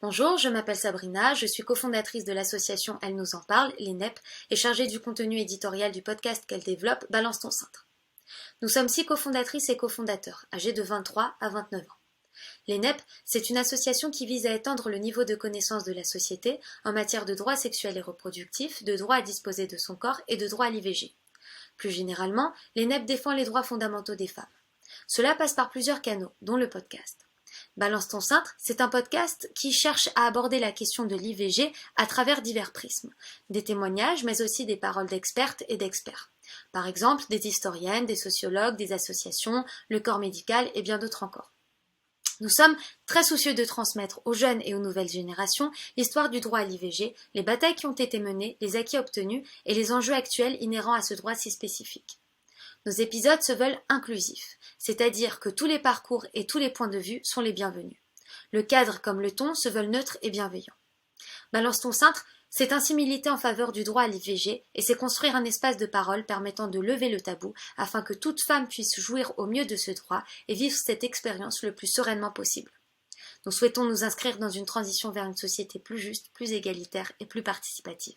Bonjour, je m'appelle Sabrina, je suis cofondatrice de l'association Elle nous en parle, l'ENEP, et chargée du contenu éditorial du podcast qu'elle développe, Balance ton cintre. Nous sommes 6 cofondatrices et cofondateurs, âgés de 23 à 29 ans. L'ENEP, c'est une association qui vise à étendre le niveau de connaissance de la société en matière de droits sexuels et reproductifs, de droit à disposer de son corps et de droit à l'IVG. Plus généralement, l'ENEP défend les droits fondamentaux des femmes. Cela passe par plusieurs canaux, dont le podcast. Balance ton cintre, c'est un podcast qui cherche à aborder la question de l'IVG à travers divers prismes. Des témoignages, mais aussi des paroles d'expertes et d'experts. Par exemple, des historiennes, des sociologues, des associations, le corps médical et bien d'autres encore. Nous sommes très soucieux de transmettre aux jeunes et aux nouvelles générations l'histoire du droit à l'IVG, les batailles qui ont été menées, les acquis obtenus et les enjeux actuels inhérents à ce droit si spécifique. Nos épisodes se veulent inclusifs, c'est-à-dire que tous les parcours et tous les points de vue sont les bienvenus. Le cadre comme le ton se veulent neutres et bienveillants. Balance ton cintre, c'est ainsi militer en faveur du droit à l'IVG et c'est construire un espace de parole permettant de lever le tabou afin que toute femme puisse jouir au mieux de ce droit et vivre cette expérience le plus sereinement possible. Nous souhaitons nous inscrire dans une transition vers une société plus juste, plus égalitaire et plus participative.